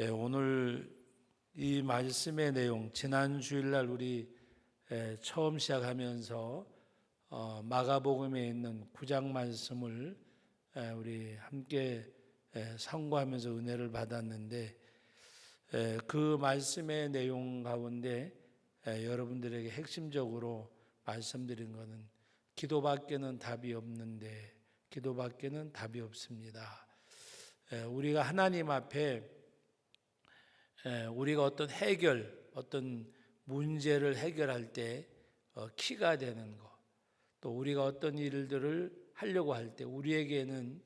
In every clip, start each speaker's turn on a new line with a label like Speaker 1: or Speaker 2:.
Speaker 1: 오늘 이 말씀의 내용, 지난 주일날 우리 처음 시작하면서 마가복음에 있는 9장 말씀을 우리 함께 상고하면서 은혜를 받았는데, 그 말씀의 내용 가운데 여러분들에게 핵심적으로 말씀드린 것은 기도밖에는 답이 없는데, 기도밖에는 답이 없습니다. 우리가 하나님 앞에 우리가 어떤 문제를 해결할 때 키가 되는 것, 또 우리가 어떤 일들을 하려고 할 때 우리에게는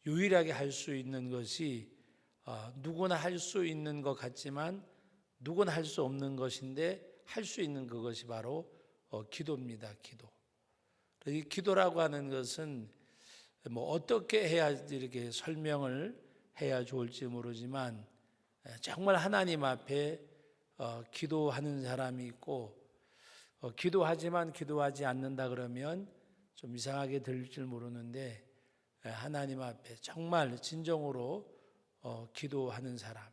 Speaker 1: 유일하게 할 수 있는 것이 누구나 할 수 있는 것 같지만 누구나 할 수 없는 것인데, 할 수 있는 그것이 바로 기도입니다. 기도. 이 기도라고 하는 것은 어떻게 해야 이렇게 설명을 해야 좋을지 모르지만, 정말 하나님 앞에 기도하는 사람이 있고, 기도하지만 기도하지 않는다 그러면 좀 이상하게 들릴지 모르는데, 하나님 앞에 정말 진정으로 기도하는 사람,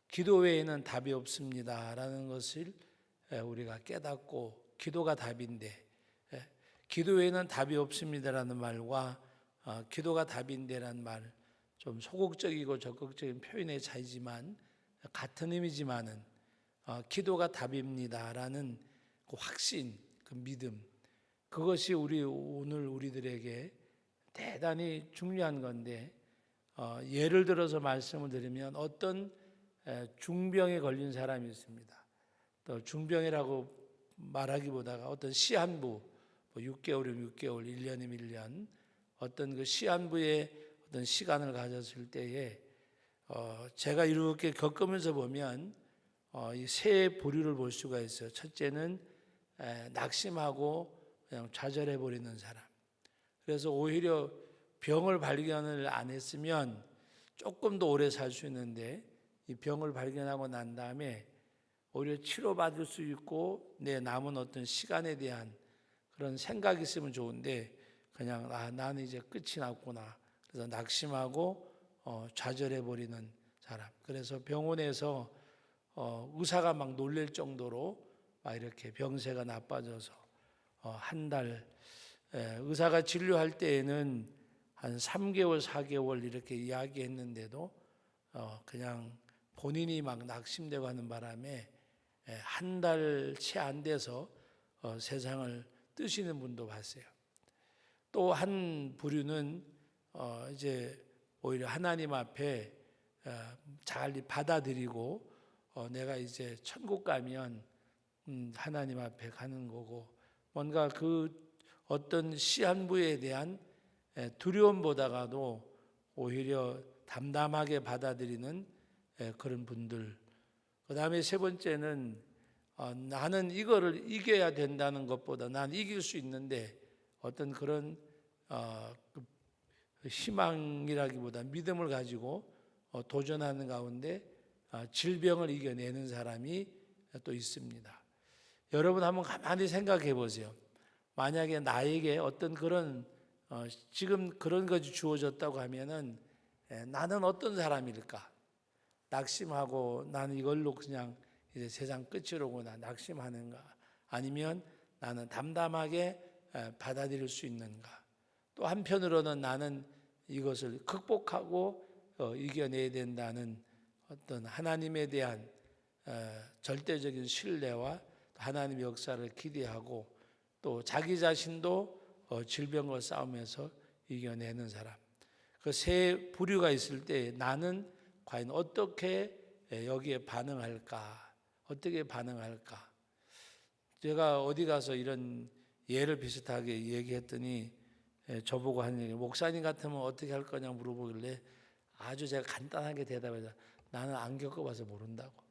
Speaker 1: 기도 외에는 답이 없습니다라는 것을 우리가 깨닫고, 기도가 답인데, 기도 외에는 답이 없습니다라는 말과 기도가 답인데라는 말, 좀 소극적이고 적극적인 표현의 차이지만 같은 의미지만은 기도가 답입니다라는 그 확신, 그 믿음, 그것이 오늘 우리들에게 대단히 중요한 건데, 예를 들어서 말씀을 드리면 어떤 중병에 걸린 사람이 있습니다. 또 중병이라고 말하기보다가 어떤 시한부, 6개월이면 6개월, 1년이면 1년, 어떤 그 시한부의 어떤 시간을 가졌을 때에 제가 이렇게 겪으면서 보면 이 세 부류를 볼 수가 있어요. 첫째는 낙심하고 그냥 좌절해 버리는 사람. 그래서 오히려 병을 발견을 안 했으면 조금 더 오래 살 수 있는데, 이 병을 발견하고 난 다음에 오히려 치료받을 수 있고 내 남은 어떤 시간에 대한 그런 생각이 있으면 좋은데, 그냥 나는 이제 끝이 났구나, 그래서 낙심하고 좌절해 버리는 사람. 그래서 병원에서 의사가 막 놀랄 정도로 막 이렇게 병세가 나빠져서 한 달, 의사가 진료할 때에는 한 3개월, 4개월 이렇게 이야기했는데도 그냥 본인이 막 낙심되고 하는 바람에 한 달 채 안 돼서 세상을 뜨시는 분도 봤어요. 또 한 부류는 이제 오히려 하나님 앞에 잘 받아들이고, 내가 이제 천국 가면 하나님 앞에 가는 거고, 뭔가 그 어떤 시한부에 대한 두려움보다가도 오히려 담담하게 받아들이는 그런 분들. 그 다음에 세 번째는 나는 이거를 이겨야 된다는 것보다 난 이길 수 있는데, 어떤 그런 희망이라기보다 믿음을 가지고 도전하는 가운데 질병을 이겨내는 사람이 또 있습니다. 여러분 한번 가만히 생각해 보세요. 만약에 나에게 어떤 그런 지금 그런 것이 주어졌다고 하면은 나는 어떤 사람일까? 낙심하고 나는 이걸로 그냥 이제 세상 끝이로구나 낙심하는가? 아니면 나는 담담하게 받아들일 수 있는가? 또 한편으로는 나는 이것을 극복하고 이겨내야 된다는 어떤 하나님에 대한 절대적인 신뢰와 하나님의 역사를 기대하고, 또 자기 자신도 질병과 싸우면서 이겨내는 사람. 그 세 부류가 있을 때 나는 과연 어떻게 여기에 반응할까? 어떻게 반응할까? 제가 어디 가서 이런 예를 비슷하게 얘기했더니 저보고 하는 얘기, 목사님 같으면 어떻게 할 거냐고 물어보길래 아주 제가 간단하게 대답해서 나는 안 겪어봐서 모른다고.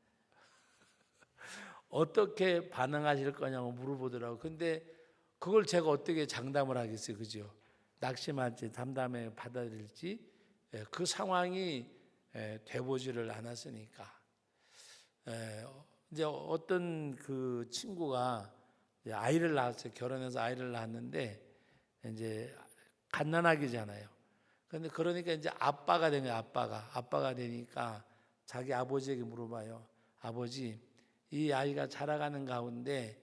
Speaker 1: 어떻게 반응하실 거냐고 물어보더라고. 근데 그걸 제가 어떻게 장담을 하겠어요, 그죠? 낙심할지 담담하게 받아들일지 그 상황이 돼보지를 않았으니까. 이제 어떤 그 친구가 아이를 낳았어요. 결혼해서 아이를 낳았는데 이제 갓난아기잖아요. 근데 그러니까 이제 아빠가 된 거예요. 아빠가 되니까 자기 아버지에게 물어봐요. 아버지, 이 아이가 자라가는 가운데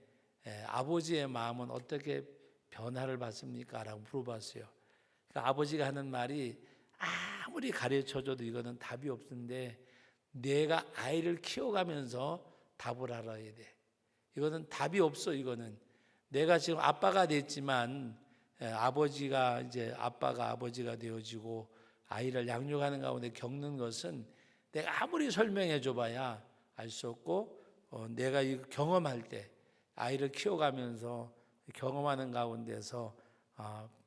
Speaker 1: 아버지의 마음은 어떻게 변화를 받습니까? 라고 물어봤어요. 그러니까 아버지가 하는 말이 아무리 가르쳐줘도 이거는 답이 없는데 내가 아이를 키워가면서 답을 알아야 돼. 이거는 답이 없어. 이거는 내가 지금 아빠가 됐지만 아버지가 이제 아빠가 아버지가 되어지고 아이를 양육하는 가운데 겪는 것은 내가 아무리 설명해 줘봐야 알 수 없고 내가 이거 경험할 때 아이를 키워가면서 경험하는 가운데서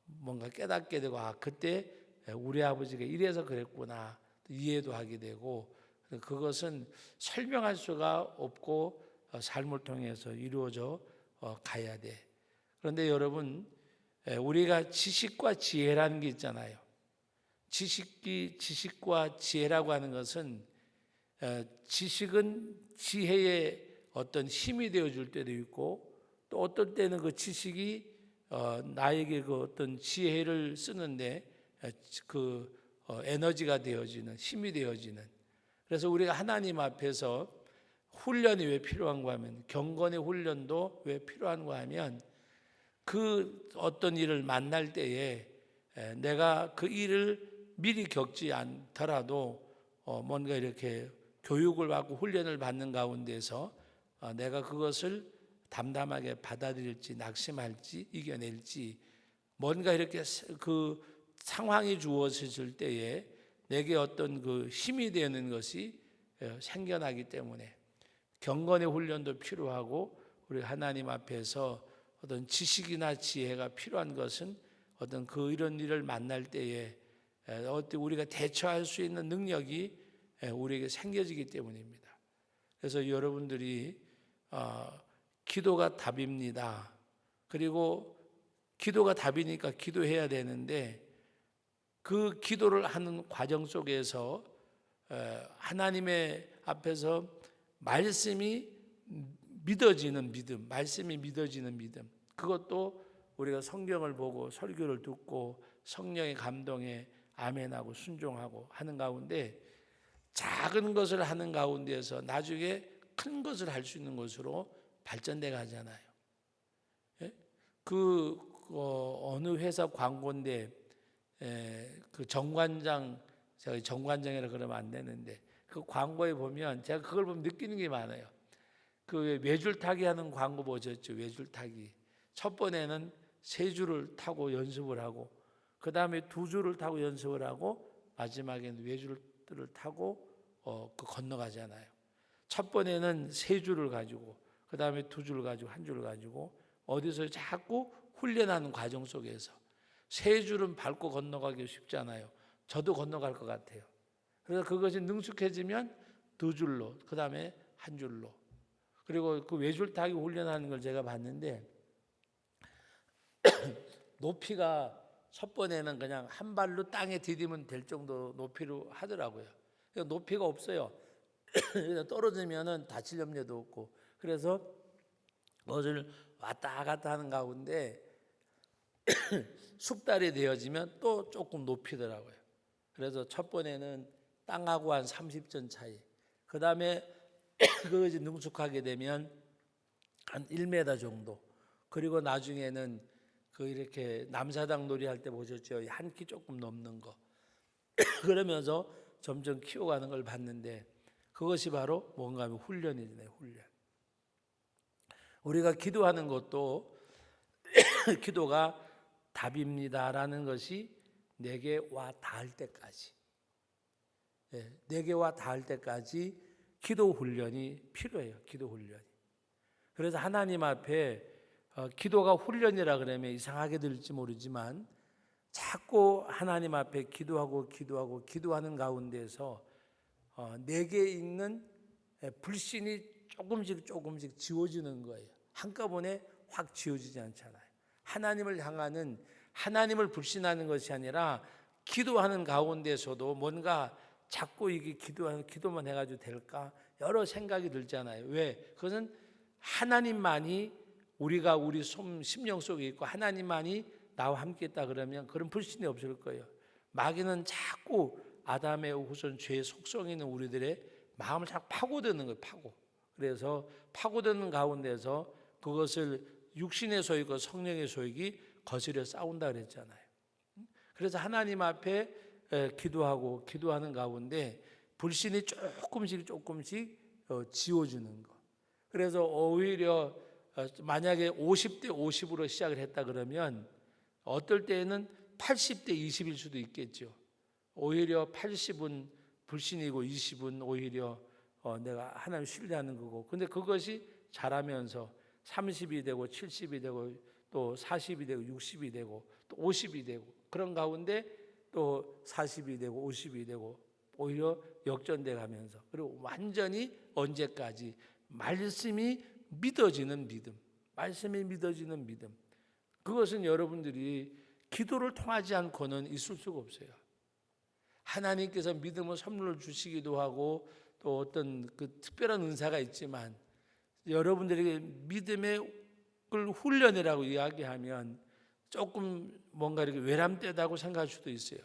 Speaker 1: 뭔가 깨닫게 되고 그때 우리 아버지가 이래서 그랬구나 이해도 하게 되고 그것은 설명할 수가 없고 삶을 통해서 이루어져 가야 돼. 그런데 여러분 우리가 지식과 지혜라는 게 있잖아요. 지식과 지혜라고 하는 것은 지식은 지혜의 어떤 힘이 되어줄 때도 있고 또 어떨 때는 그 지식이 나에게 그 어떤 지혜를 쓰는데 그 에너지가 되어지는 힘이 되어지는. 그래서 우리가 하나님 앞에서 훈련이 왜 필요한가 하면 경건의 훈련도 왜 필요한가 하면 그 어떤 일을 만날 때에 내가 그 일을 미리 겪지 않더라도 뭔가 이렇게 교육을 받고 훈련을 받는 가운데서 내가 그것을 담담하게 받아들일지 낙심할지 이겨낼지 뭔가 이렇게 그 상황이 주어졌을 때에 내게 어떤 그 힘이 되는 것이 생겨나기 때문에 경건의 훈련도 필요하고 우리 하나님 앞에서 어떤 지식이나 지혜가 필요한 것은 어떤 그 이런 일을 만날 때에 어떤 우리가 대처할 수 있는 능력이 우리에게 생겨지기 때문입니다. 그래서 여러분들이 기도가 답입니다. 그리고 기도가 답이니까 기도해야 되는데 그 기도를 하는 과정 속에서 하나님의 앞에서 말씀이 믿어지는 믿음, 말씀이 믿어지는 믿음. 그것도 우리가 성경을 보고 설교를 듣고 성령의 감동에 아멘하고 순종하고 하는 가운데 작은 것을 하는 가운데서 나중에 큰 것을 할 수 있는 것으로 발전돼 가잖아요. 그 어느 회사 광고인데 그 정관장, 제가 정관장이라 그러면 안 되는데 그 광고에 보면 제가 그걸 보면 느끼는 게 많아요. 그 외줄타기 하는 광고 보셨죠? 외줄타기. 첫 번에는 세 줄을 타고 연습을 하고 그 다음에 두 줄을 타고 연습을 하고 마지막에는 외줄을 타고 그 건너가잖아요. 첫 번에는 세 줄을 가지고 그 다음에 두 줄을 가지고 한 줄을 가지고 어디서 자꾸 훈련하는 과정 속에서 세 줄은 밟고 건너가기 쉽잖아요. 저도 건너갈 것 같아요. 그래서 그것이 능숙해지면 두 줄로 그 다음에 한 줄로 그리고 그 외줄타기 훈련하는 걸 제가 봤는데 높이가 첫 번에는 그냥 한 발로 땅에 디디면 될 정도 높이로 하더라고요. 높이가 없어요. 떨어지면은 다칠 염려도 없고 그래서 그것을 왔다 갔다 하는 가운데 숙달이 되어지면 또 조금 높이더라고요. 그래서 첫 번에는 땅하고 한 30전 차이. 그 다음에 그것이 능숙하게 되면 한 1m 정도. 그리고 나중에는 그 이렇게 남사당 놀이 할 때 보셨죠? 한 키 조금 넘는 거. 그러면서 점점 키워가는 걸 봤는데 그것이 바로 뭔가 하면 훈련이잖아요. 훈련. 우리가 기도하는 것도 기도가 답입니다라는 것이 내게 와 닿을 때까지 내게 와 닿을 때까지 기도 훈련이 필요해요. 기도 훈련이. 그래서 하나님 앞에 기도가 훈련이라 그러면 이상하게 들릴지 모르지만 자꾸 하나님 앞에 기도하는 가운데서 내게 있는 불신이 조금씩 지워지는 거예요. 한꺼번에 확 지워지지 않잖아요. 하나님을 향하는 하나님을 불신하는 것이 아니라 기도하는 가운데서도 뭔가 자꾸 이게 기도만 해가지고 될까 여러 생각이 들잖아요. 왜? 그것은 하나님만이 우리가 우리 심령 속에 있고 하나님만이 나와 함께 있다 그러면 그런 불신이 없을 거예요. 마귀는 자꾸 아담의 후손 죄의 속성이 있는 우리들의 마음을 자꾸 파고드는 거예요. 그래서 파고드는 가운데서 그것을 육신의 소유고 성령의 소유기 거스려 싸운다 그랬잖아요. 그래서 하나님 앞에 기도하는 가운데 불신이 조금씩 지워주는 거. 그래서 오히려 만약에 50대 50으로 시작을 했다 그러면 어떨 때에는 80대 20일 수도 있겠죠. 오히려 80은 불신이고 20은 오히려 내가 하나님 신뢰하는 거고. 근데 그것이 자라면서 30이 되고 70이 되고 또 40이 되고 60이 되고 또 50이 되고 그런 가운데 또 40이 되고 50이 되고 오히려 역전돼 가면서 그리고 완전히 언제까지 말씀이 믿어지는 믿음. 말씀이 믿어지는 믿음. 그것은 여러분들이 기도를 통하지 않고는 있을 수가 없어요. 하나님께서 믿음을 선물로 주시기도 하고 또 어떤 그 특별한 은사가 있지만 여러분들에게 믿음의 훈련이라고 이야기하면 조금 뭔가 이렇게 외람되다고 생각할 수도 있어요.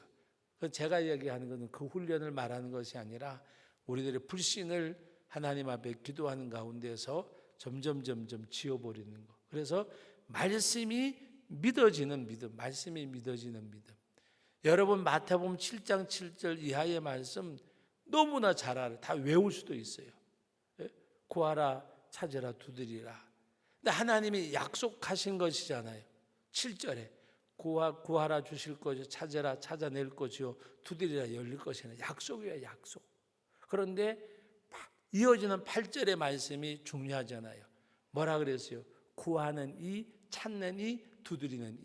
Speaker 1: 제가 이야기하는 것은 그 훈련을 말하는 것이 아니라 우리들의 불신을 하나님 앞에 기도하는 가운데서 점점 지워버리는 것. 그래서 말씀이 믿어지는 믿음, 말씀이 믿어지는 믿음. 여러분 마태복음 7장 7절 이하의 말씀 너무나 잘 알아요. 다 외울 수도 있어요. 구하라, 찾으라, 두드리라. 근데 하나님이 약속하신 것이잖아요. 7절에 구하라 주실 것이요, 찾으라 찾아낼 것이요, 두드리라 열릴 것이나 약속이에요, 약속. 그런데 이어지는 8절의 말씀이 중요하잖아요. 뭐라 그랬어요? 구하는 이, 찾는 이, 두드리는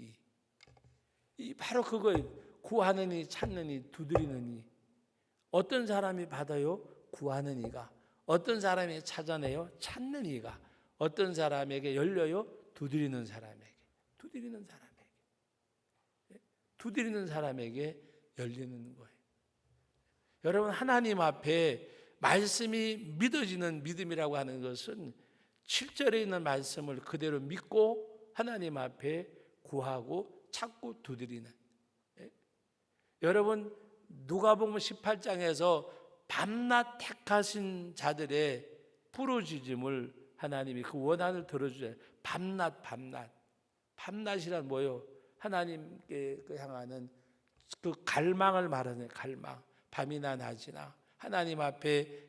Speaker 1: 이 바로 그거예요. 구하는 이, 찾는 이, 두드리는 이. 어떤 사람이 받아요? 구하는 이가. 어떤 사람이 찾아내요? 찾는 이가. 어떤 사람에게 열려요? 두드리는 사람에게. 두드리는 사람에게 열리는 거예요. 여러분 하나님 앞에 말씀이 믿어지는 믿음이라고 하는 것은 7절에 있는 말씀을 그대로 믿고 하나님 앞에 구하고 찾고 두드리는. 여러분 누가복음 18장에서 밤낮 택하신 자들의 부르짖음을 하나님이 그 원한을 들어주잖아요. 밤낮이란 뭐예요? 하나님께 향하는 그 갈망을 말하는 갈망. 밤이나 낮이나 하나님 앞에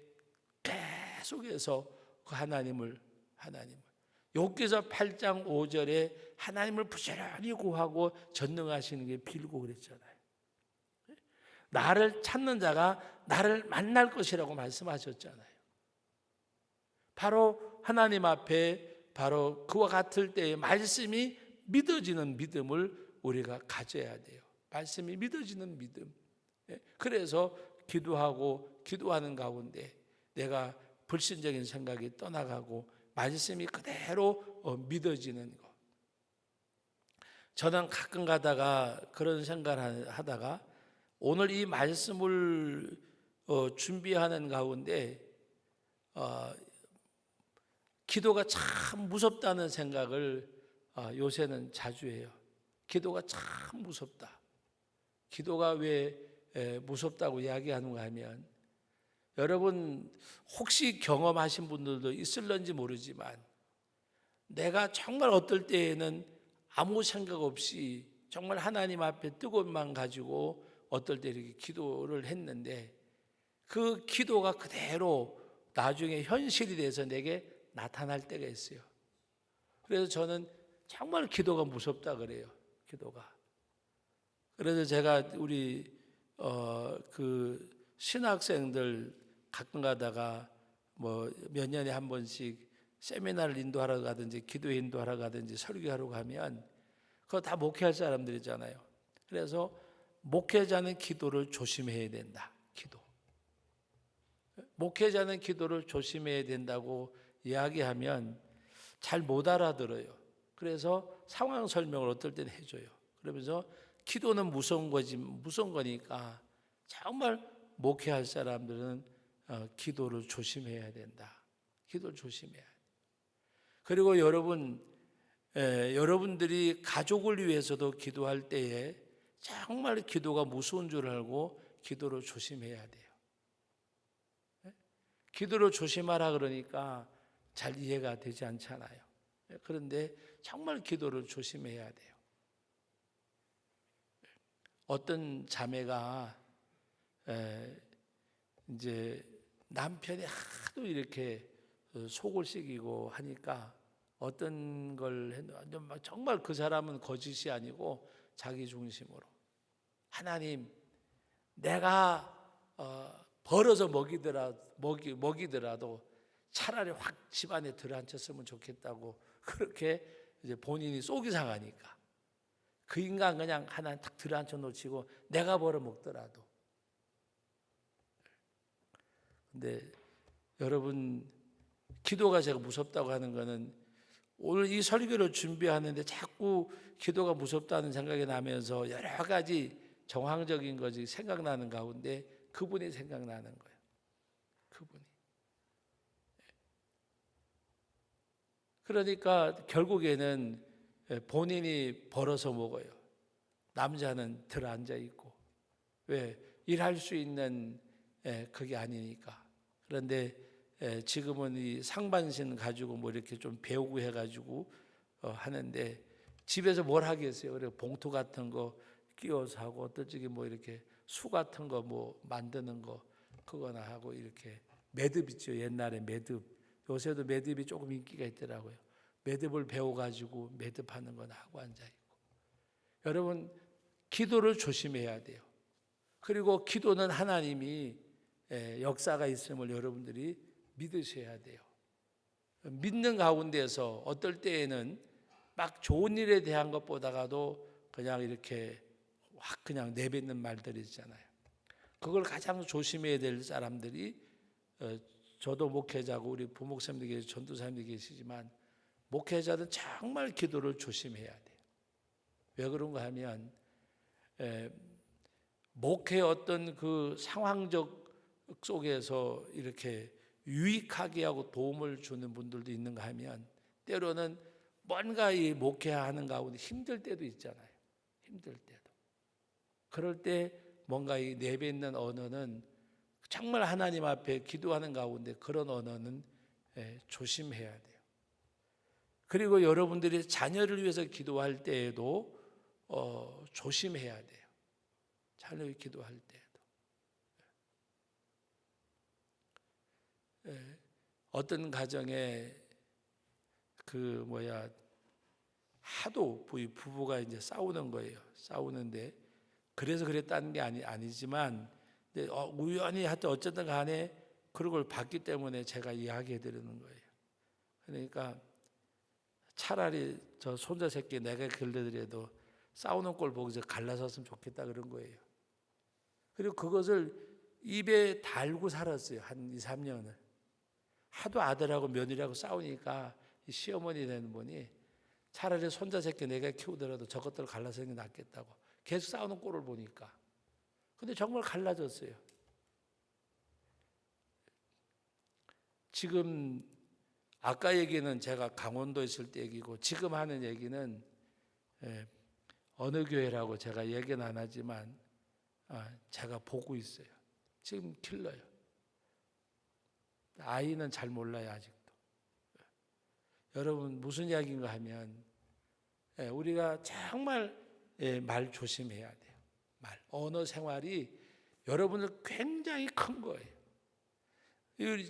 Speaker 1: 계속해서 그 하나님을 욥기서 8장 5절에 하나님을 부지런히 구하고 전능하시는 게 빌고 그랬잖아요. 나를 찾는 자가 나를 만날 것이라고 말씀하셨잖아요. 바로 하나님 앞에 바로 그와 같을 때에 말씀이 믿어지는 믿음을 우리가 가져야 돼요. 말씀이 믿어지는 믿음. 그래서 기도하는 가운데 내가 불신적인 생각이 떠나가고 말씀이 그대로 믿어지는 것. 저는 가끔 가다가 그런 생각을 하다가 오늘 이 말씀을 준비하는 가운데 기도가 참 무섭다는 생각을 요새는 자주 해요. 기도가 참 무섭다. 기도가 왜 무섭다고 이야기하는가 하면 여러분 혹시 경험하신 분들도 있을런지 모르지만 내가 정말 어떨 때에는 아무 생각 없이 정말 하나님 앞에 뜨거운 마음 가지고 어떨 때 이렇게 기도를 했는데 그 기도가 그대로 나중에 현실이 돼서 내게 나타날 때가 있어요. 그래서 저는 정말 기도가 무섭다 그래요. 기도가. 그래서 제가 우리 그 신학생들 가끔 가다가 뭐 몇 년에 한 번씩 세미나를 인도하러 가든지 기도 인도하러 가든지 설교하러 가면 그거 다 목회할 사람들이잖아요. 그래서 목회자는 기도를 조심해야 된다. 기도. 목회자는 기도를 조심해야 된다고 이야기하면 잘 못 알아들어요. 그래서 상황 설명을 어떨 때는 해줘요. 그러면서 기도는 무서운 거니까 정말 목회할 사람들은 기도를 조심해야 된다. 기도를 조심해야 돼. 그리고 여러분들이 가족을 위해서도 기도할 때에 정말 기도가 무서운 줄 알고 기도를 조심해야 돼요. 기도를 조심하라 그러니까 잘 이해가 되지 않잖아요. 그런데 정말 기도를 조심해야 돼요. 어떤 자매가 이제 남편이 하도 이렇게 속을 썩이고 하니까 어떤 걸 했는데 정말 그 사람은 거짓이 아니고 자기 중심으로 하나님 내가 벌어서 먹이더라도 차라리 확 집안에 들어앉혔으면 좋겠다고 그렇게 이제 본인이 속이 상하니까 그 인간 그냥 하나 딱 들어앉혀 놓치고 내가 벌어 먹더라도. 근데 여러분 기도가 제가 무섭다고 하는 거는 오늘 이 설교를 준비하는데 자꾸 기도가 무섭다는 생각이 나면서 여러 가지 정황적인 것이 생각나는 가운데 그분이 생각나는 거예요. 그분이. 그러니까 결국에는 본인이 벌어서 먹어요. 남자는 들어앉아 있고. 왜? 일할 수 있는 그게 아니니까. 그런데 지금은 이 상반신 가지고 뭐 이렇게 좀 배우고 해가지고 하는데 집에서 뭘 하겠어요? 그래 봉투 같은 거 끼워서 하고 어떤 적이 뭐 이렇게 수 같은 거 뭐 만드는 거 그거나 하고 이렇게 매듭 있죠. 옛날에 매듭. 요새도 매듭이 조금 인기가 있더라고요. 매듭을 배워가지고 매듭하는 거나 하고 앉아있고. 여러분 기도를 조심해야 돼요. 그리고 기도는 하나님이 역사가 있음을 여러분들이 믿으셔야 돼요. 믿는 가운데서 어떨 때에는 막 좋은 일에 대한 것보다가도 그냥 이렇게 확 그냥 내뱉는 말들이 있잖아요. 그걸 가장 조심해야 될 사람들이 저도 목회자고 우리 부목사님들 계시고 전도사님들 계시지만 목회자는 정말 기도를 조심해야 돼요. 왜 그런가 하면 목회 어떤 그 상황적 속에서 이렇게 유익하게 하고 도움을 주는 분들도 있는가 하면 때로는 뭔가 이 목회하는 가운데 힘들 때도 있잖아요. 힘들 때도. 그럴 때 뭔가 이 내뱉는 언어는 정말 하나님 앞에 기도하는 가운데 그런 언어는 조심해야 돼요. 그리고 여러분들이 자녀를 위해서 기도할 때에도 조심해야 돼요. 자녀를 기도할 때에도. 어떤 가정에 하도 부부가 이제 싸우는 거예요. 싸우는데 그래서 그랬다는 게 아니지만 우연히 하여튼 어쨌든 간에 그런 걸 봤기 때문에 제가 이야기해 드리는 거예요. 그러니까 차라리 저 손자 새끼 내가 길러드려도 싸우는 꼴 보고서 갈라섰으면 좋겠다 그런 거예요. 그리고 그것을 입에 달고 살았어요. 한 2, 3년을. 하도 아들하고 며느리하고 싸우니까 시어머니 되는 분이 차라리 손자 새끼 내가 키우더라도 저것들 갈라서 하는 게 낫겠다고 계속 싸우는 꼴을 보니까. 근데 정말 갈라졌어요. 지금 아까 얘기는 제가 강원도에 있을 때 얘기고 지금 하는 얘기는 어느 교회라고 제가 얘기는 안 하지만 제가 보고 있어요. 지금 길러요. 아이는 잘 몰라요 아직도. 여러분 무슨 이야기인가 하면 우리가 정말 말 조심해야 돼요. 말 언어 생활이 여러분들 굉장히 큰 거예요.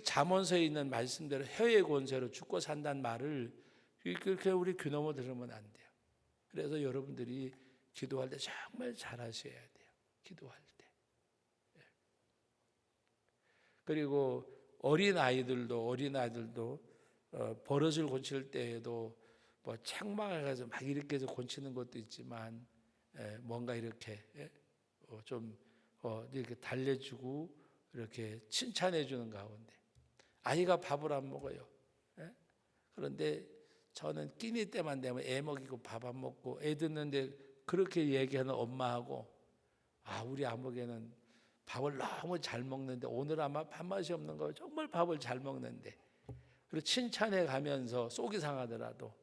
Speaker 1: 잠언서에 있는 말씀대로 혀의 권세로 죽고 산다는 말을 그렇게 우리 귀넘어 들으면 안 돼요. 그래서 여러분들이 기도할 때 정말 잘하셔야 돼요. 기도할 때. 그리고 어린아이들도 버릇을 고칠 때에도 뭐 책망해가지고 막 이렇게 해서 고치는 것도 있지만 뭔가 이렇게 좀 이렇게 달래주고 이렇게 칭찬해 주는 가운데 아이가 밥을 안 먹어요. 그런데 저는 끼니 때만 되면 애 먹이고 밥 안 먹고 애 듣는데 그렇게 얘기하는 엄마하고 우리 아무개는 밥을 너무 잘 먹는데 오늘 아마 밥맛이 없는 거예요. 정말 밥을 잘 먹는데 그리고 칭찬해 가면서 속이 상하더라도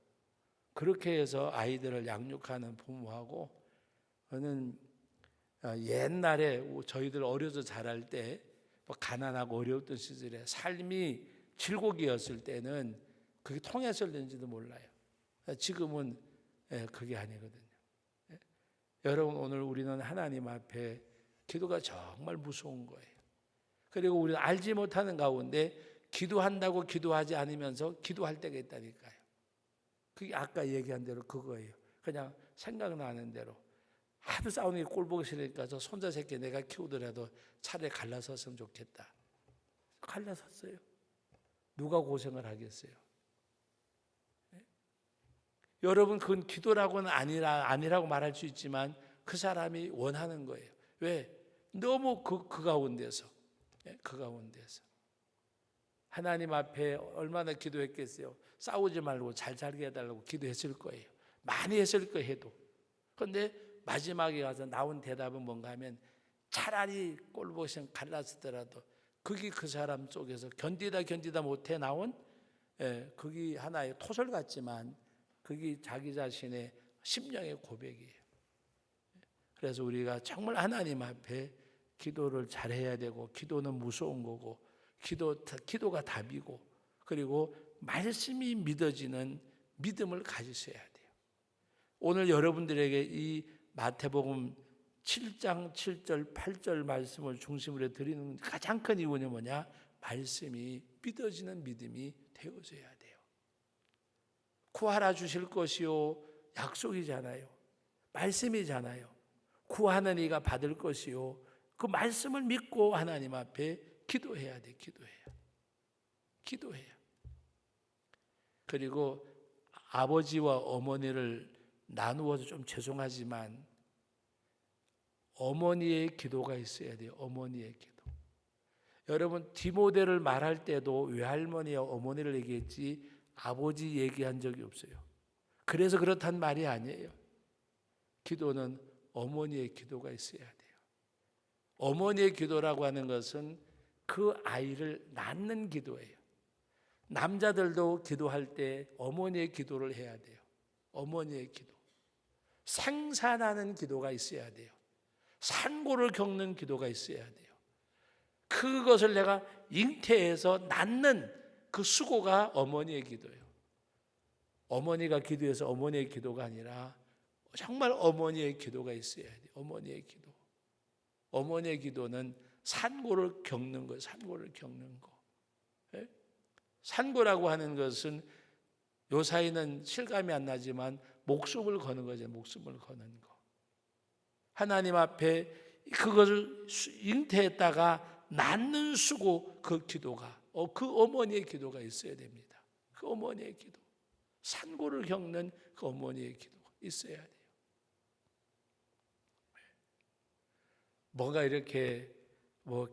Speaker 1: 그렇게 해서 아이들을 양육하는 부모하고 저는 옛날에 저희들 어려서 자랄 때 가난하고 어려웠던 시절에 삶이 질곡이었을 때는 그게 통했을는지도 몰라요. 지금은 그게 아니거든요. 여러분, 오늘 우리는 하나님 앞에 기도가 정말 무서운 거예요. 그리고 우리는 알지 못하는 가운데 기도한다고 기도하지 않으면서 기도할 때가 있다니까요. 그게 아까 얘기한 대로 그거예요. 그냥 생각나는 대로 하도 싸우는 게 꼴보기 싫으니까 저 손자 새끼 내가 키우더라도 차라리 갈라섰으면 좋겠다. 갈라섰어요. 누가 고생을 하겠어요? 여러분, 그건 기도라고는 아니라고 말할 수 있지만 그 사람이 원하는 거예요. 왜? 너무 그 가운데서 하나님 앞에 얼마나 기도했겠어요. 싸우지 말고 잘 살게 해달라고 기도했을 거예요. 많이 했을 거예요. 해도. 그런데 마지막에 가서 나온 대답은 뭔가 하면 차라리 꼴보기 갈랐더라도 그게 그 사람 속에서 견디다 못해 나온 그게 하나의 토설 같지만 그게 자기 자신의 심령의 고백이에요. 그래서 우리가 정말 하나님 앞에 기도를 잘해야 되고, 기도는 무서운 거고, 기도가 답이고, 그리고 말씀이 믿어지는 믿음을 가지셔야 돼요. 오늘 여러분들에게 이 마태복음 7장 7절 8절 말씀을 중심으로 드리는 가장 큰 이유는 뭐냐? 말씀이 믿어지는 믿음이 되어져야 돼요. 구하라 주실 것이요, 약속이잖아요. 말씀이잖아요. 구하는 이가 받을 것이요, 그 말씀을 믿고 하나님 앞에 기도해야 돼. 기도해야. 그리고 아버지와 어머니를 나누어서 좀 죄송하지만 어머니의 기도가 있어야 돼요. 어머니의 기도. 여러분, 디모데를 말할 때도 외할머니와 어머니를 얘기했지 아버지 얘기한 적이 없어요. 그래서 그렇단 말이 아니에요. 기도는 어머니의 기도가 있어야 돼요. 어머니의 기도라고 하는 것은 그 아이를 낳는 기도예요. 남자들도 기도할 때 어머니의 기도를 해야 돼요. 어머니의 기도. 생산하는 기도가 있어야 돼요. 산고를 겪는 기도가 있어야 돼요. 그것을 내가 잉태해서 낳는 그 수고가 어머니의 기도예요. 어머니가 기도해서 어머니의 기도가 아니라 정말 어머니의 기도가 있어야 돼요. 어머니의 기도. 어머니의 기도는 산고를 겪는 거예요. 산고를 겪는 거. 예? 산고라고 하는 것은 요사이는 실감이 안 나지만 목숨을 거는 거죠. 목숨을 거는 거. 하나님 앞에 그것을 잉태했다가 낳는 수고, 그 기도가 그 어머니의 기도가 있어야 됩니다. 그 어머니의 기도. 산고를 겪는 그 어머니의 기도가 있어야 돼요. 뭔가 이렇게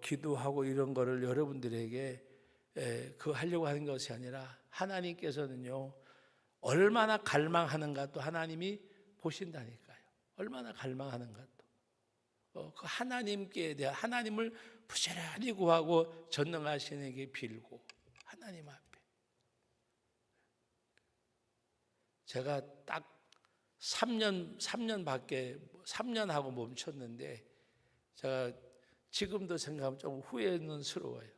Speaker 1: 기도하고 이런 거를 여러분들에게 그 하려고 하는 것이 아니라 하나님께서는요, 얼마나 갈망하는가 또 하나님이 보신다니까요. 얼마나 갈망하는가 또. 그 하나님께 대한 하나님을 부지런히 구하고 전능하신 이에게 빌고 하나님 앞에. 제가 딱 3년 하고 멈췄는데 제가 지금도 생각하면 좀 후회스러워요.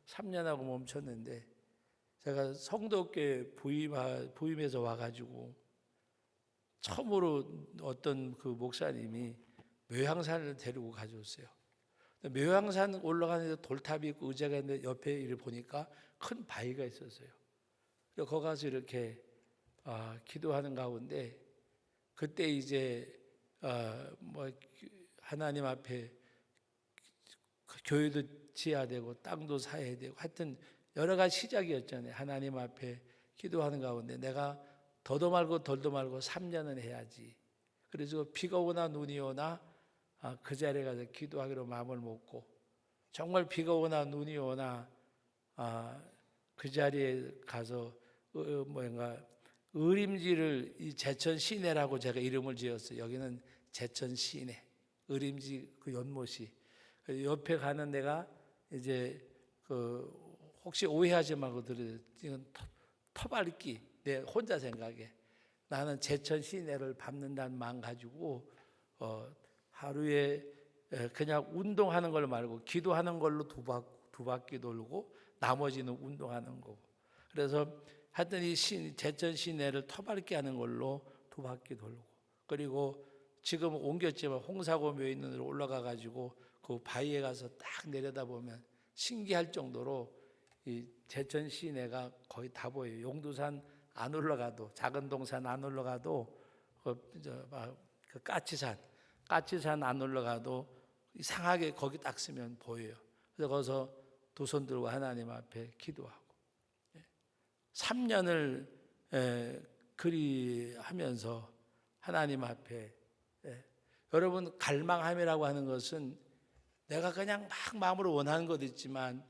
Speaker 1: 3년하고 멈췄는데 제가 성도교회 부임해서 와가지고 처음으로 어떤 그 목사님이 묘향산을 데리고 가져왔어요. 묘향산 올라가는데 돌탑이 있고 의자가 있는데 옆에 이를 보니까 큰 바위가 있었어요. 그래서 거기 가서 이렇게 기도하는 가운데 그때 이제 하나님 앞에 교회도 지어야 되고 땅도 사야 되고 하여튼 여러 가지 시작이었잖아요. 하나님 앞에 기도하는 가운데 내가 더도 말고 덜도 말고 3년은 해야지. 그래서 비가 오나 눈이 오나 그 자리에 가서 기도하기로 마음을 먹고 정말 비가 오나 눈이 오나 그 자리에 가서 의림지를 이 제천 시내라고 제가 이름을 지었어요. 여기는 제천 시내 의림지 그 연못이 옆에 가는 데가 이제 혹시 오해하지 말고 들으세요. 이건 터밟기 내 혼자 생각에 나는 제천 시내를 밟는다는 마음 가지고 하루에 그냥 운동하는 걸 말고 기도하는 걸로 두 바퀴 돌고 나머지는 운동하는 거고. 그래서 하여튼 이 제천 시내를 터밟게 하는 걸로 두 바퀴 돌고, 그리고 지금 옮겼지만 홍사고묘 있는 데로 올라가 가지고 그 바위에 가서 딱 내려다보면 신기할 정도로 이 제천 시내가 거의 다 보여요. 용두산 안 올라가도, 작은 동산 안 올라가도, 그 까치산 안 올라가도 이상하게 거기 딱 쓰면 보여요. 그래서 거기서 두 손 들고 하나님 앞에 기도하고 3년을 그리하면서 하나님 앞에, 여러분 갈망함이라고 하는 것은 내가 그냥 막 마음으로 원하는 것도 있지만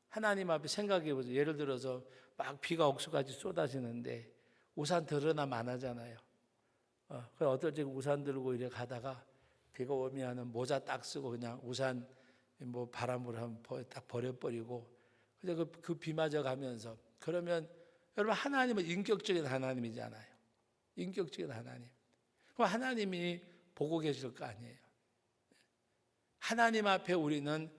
Speaker 1: 하나님 앞에 생각해 보세요. 예를 들어서 막 비가 억수같이 쏟아지는데 우산 들으나 안 하잖아요. 그래서 어떨 때 우산 들고 이래 가다가 비가 오면 모자 딱 쓰고 그냥 우산 뭐 바람으로 한번 딱 버려버리고 그래서 그 비 맞아 가면서, 그러면 여러분 하나님은 인격적인 하나님이잖아요. 인격적인 하나님. 그럼 하나님이 보고 계실 거 아니에요. 하나님 앞에 우리는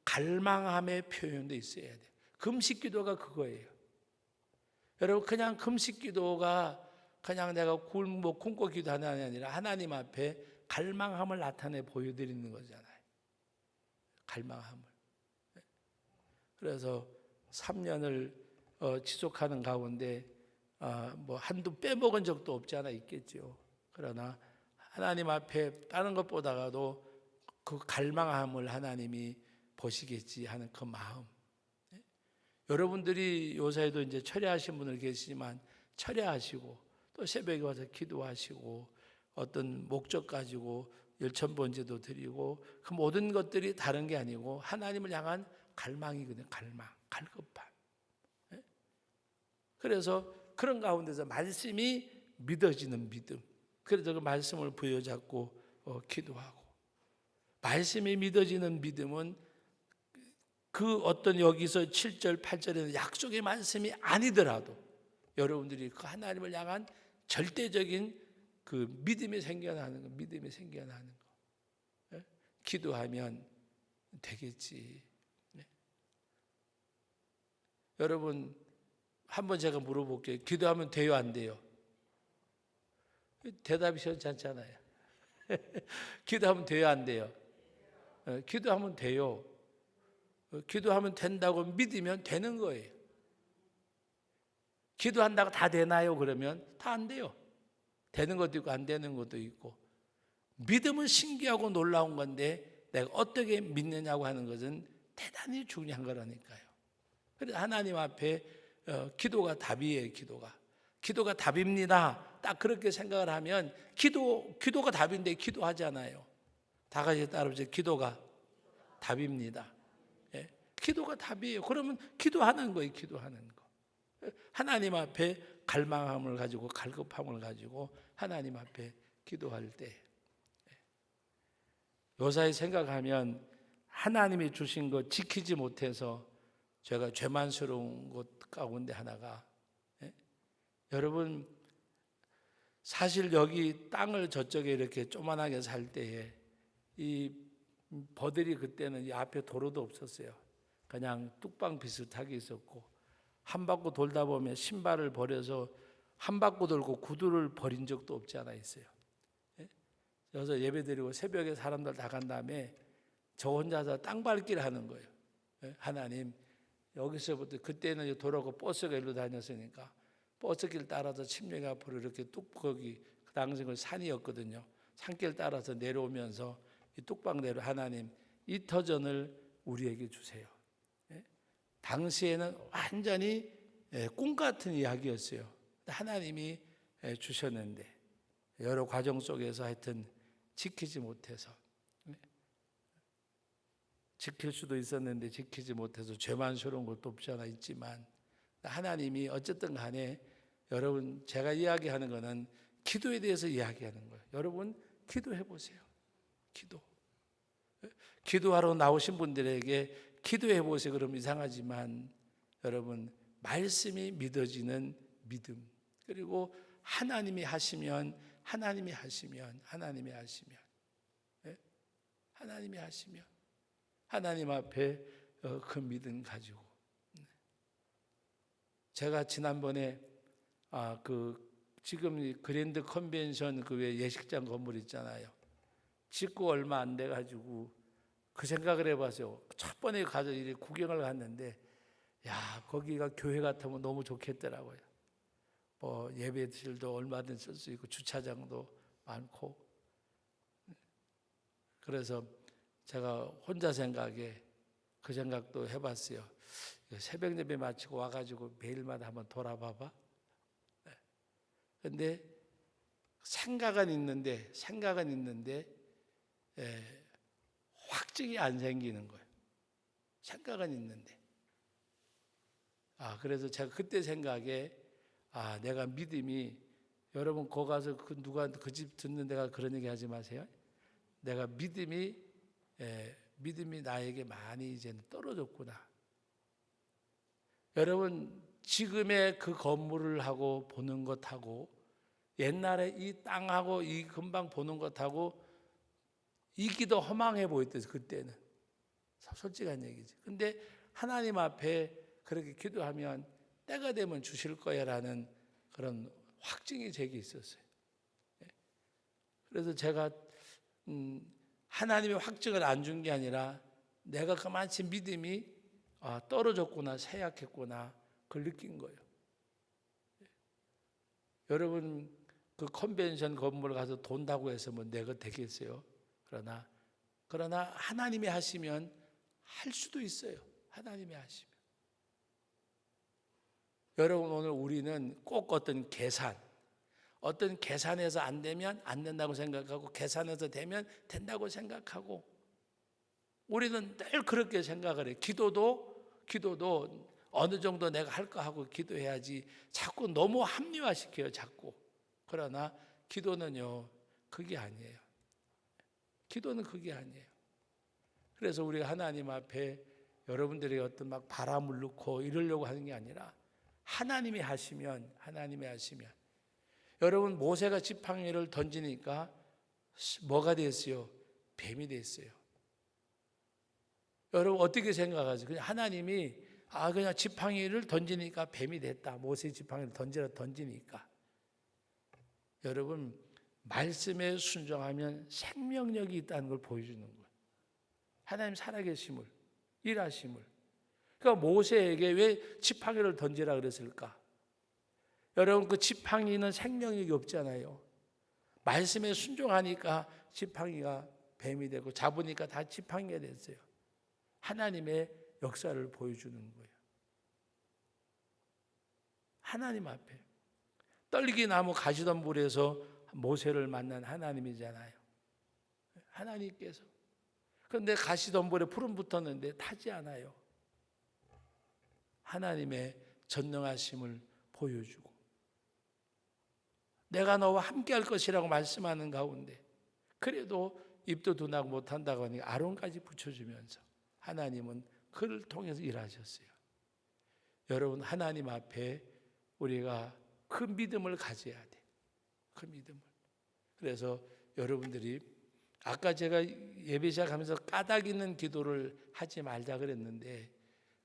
Speaker 1: 갈망함의 표현도 있어야 돼요. 금식 기도가 그거예요. 여러분 그냥 금식 기도가 그냥 내가 굶고 기도하는 게 아니라 하나님 앞에 갈망함을 나타내 보여드리는 거잖아요. 갈망함을. 그래서 3년을 지속하는 가운데 뭐 한두 빼먹은 적도 없지 않아 있겠죠. 그러나 하나님 앞에 다른 것보다도 그 갈망함을 하나님이 보시겠지 하는 그 마음. 여러분들이 요새에도 이제 철야하신 분들 계시지만 철야하시고 또 새벽에 와서 기도하시고 어떤 목적 가지고 열천번제도 드리고 그 모든 것들이 다른 게 아니고 하나님을 향한 갈망이거든요. 갈급함. 그래서 그런 가운데서 말씀이 믿어지는 믿음. 그래서 그 말씀을 부여잡고 기도하고, 말씀이 믿어지는 믿음은 그 어떤 여기서 7절 8절에는 약속의 말씀이 아니더라도 여러분들이 그 하나님을 향한 절대적인 그 믿음이 생겨나는 거, 기도하면 되겠지. 여러분 한번 제가 물어볼게요. 기도하면 돼요, 안 돼요? 대답이 시원치 않잖아요. 기도하면 돼요, 안 돼요? 기도하면 돼요. 기도하면 된다고 믿으면 되는 거예요. 기도한다고 다 되나요? 그러면 다 안 돼요. 되는 것도 있고 안 되는 것도 있고. 믿음은 신기하고 놀라운 건데 내가 어떻게 믿느냐고 하는 것은 대단히 중요한 거라니까요. 그래서 하나님 앞에 기도가 답이에요. 기도가 답입니다. 딱 그렇게 생각을 하면 기도가 답인데 기도하잖아요. 다 같이 따라오세요. 기도가 답입니다. 기도가 답이에요. 그러면 기도하는 거예요. 기도하는 거. 하나님 앞에 갈망함을 가지고 갈급함을 가지고 하나님 앞에 기도할 때 요사이 생각하면 하나님이 주신 것 지키지 못해서 제가 죄만스러운 것 가운데 하나가, 여러분 사실 여기 땅을 저쪽에 이렇게 조만하게 살 때에 이 버들이 그때는 이 앞에 도로도 없었어요. 그냥 뚝방 비슷하게 있었고 한 바퀴 돌다 보면 신발을 버려서 한 바퀴 돌고 구두를 버린 적도 없지 않아 있어요. 그래서 예배드리고 새벽에 사람들 다 간 다음에 저 혼자서 땅밟기를 하는 거예요. 하나님 여기서부터, 그때는 도로가 버스가 일로 다녔으니까 버스길 따라서 침례 앞으로 이렇게 거기 그 당시는 산이었거든요. 산길 따라서 내려오면서 이 뚝방대로 하나님 이 터전을 우리에게 주세요. 당시에는 완전히 꿈 같은 이야기였어요. 하나님이 주셨는데 여러 과정 속에서 하여튼 지키지 못해서, 지킬 수도 있었는데 지키지 못해서 죄만스러운 것도 없지 않아 있지만 하나님이 어쨌든 간에, 여러분 제가 이야기하는 거는 기도에 대해서 이야기하는 거예요. 여러분 기도해 보세요. 기도하러 나오신 분들에게 기도해 보세요. 그럼 이상하지만 여러분 말씀이 믿어지는 믿음, 그리고 하나님이 하시면 하나님이 하시면 하나님 앞에 그 믿음 가지고. 제가 지난번에 지금 그랜드 컨벤션 그 외 예식장 건물 있잖아요. 짓고 얼마 안 돼 가지고 그 생각을 해봤어요. 첫 번에 가서 이제 구경을 갔는데, 야, 거기가 교회 같으면 너무 좋겠더라고요. 뭐 예배실도 얼마든지 쓸 수 있고 주차장도 많고. 그래서 제가 혼자 그 생각도 해봤어요. 새벽 예배 마치고 와가지고 매일마다 한번 돌아봐봐. 근데 생각은 있는데 확증이 안 생기는 거예요. 생각은 있는데. 그래서 제가 그때 생각에 내가 믿음이, 여러분 거기 가서 누가 그 집 듣는 데가 그런 얘기 하지 마세요. 내가 믿음이 나에게 많이 이제는 떨어졌구나. 여러분 지금의 그 건물을 하고 보는 것하고 옛날에 이 땅하고 이 금방 보는 것하고 이 기도 허망해 보였대요. 그때는 솔직한 얘기지. 근데 하나님 앞에 그렇게 기도하면 때가 되면 주실 거야라는 그런 확증이 제게 있었어요. 그래서 제가 하나님의 확증을 안 준 게 아니라 내가 그만치 믿음이 떨어졌구나, 쇠약했구나, 그걸 느낀 거예요. 여러분 그 컨벤션 건물 가서 돈다고 해서 뭐 내가 되겠어요? 그러나 하나님이 하시면 할 수도 있어요. 하나님이 하시면. 여러분 오늘 우리는 꼭 어떤 계산에서 안 되면 안 된다고 생각하고 계산해서 되면 된다고 생각하고 우리는 늘 그렇게 생각을 해요. 기도도 어느 정도 내가 할까 하고 기도해야지 자꾸 너무 합리화시켜요. 자꾸. 그러나 기도는요. 그게 아니에요. 기도는 그게 아니에요. 그래서 우리가 하나님 앞에 여러분들이 어떤 막 바람을 넣고 이러려고 하는 게 아니라 하나님이 하시면 여러분 모세가 지팡이를 던지니까 뭐가 됐어요? 뱀이 됐어요. 여러분 어떻게 생각하세요? 그냥 하나님이 그냥 지팡이를 던지니까 뱀이 됐다. 모세 지팡이를 던지니까. 여러분 말씀에 순종하면 생명력이 있다는 걸 보여주는 거예요. 하나님 살아계심을, 일하심을. 그러니까 모세에게 왜 지팡이를 던지라 그랬을까? 여러분 그 지팡이는 생명력이 없잖아요. 말씀에 순종하니까 지팡이가 뱀이 되고 잡으니까 다 지팡이가 됐어요. 하나님의 역사를 보여주는 거예요. 하나님 앞에 떨기 나무 가시덤불에서 모세를 만난 하나님이잖아요. 하나님께서. 그런데 가시덤불에 불은 붙었는데 타지 않아요. 하나님의 전능하심을 보여주고 내가 너와 함께 할 것이라고 말씀하는 가운데 그래도 입도 둔하고 못한다고 하니 아론까지 붙여주면서 하나님은 그를 통해서 일하셨어요. 여러분 하나님 앞에 우리가 그 믿음을 가져야 돼. 그 믿음을. 그래서 여러분들이 아까 제가 예배 시작하면서 까닭 있는 기도를 하지 말자 그랬는데